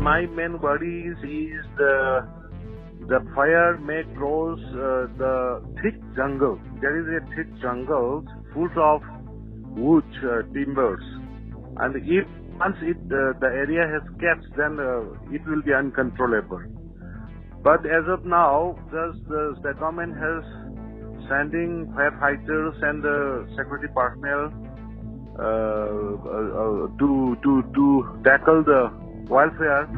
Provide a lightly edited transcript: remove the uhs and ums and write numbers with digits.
My main worry is the fire may close the thick jungle. There is a thick jungle full of wood, timbers, and if once the area has catch, then it will be uncontrollable. But as of now, the government has sending firefighters and security personnel to tackle the wildfire.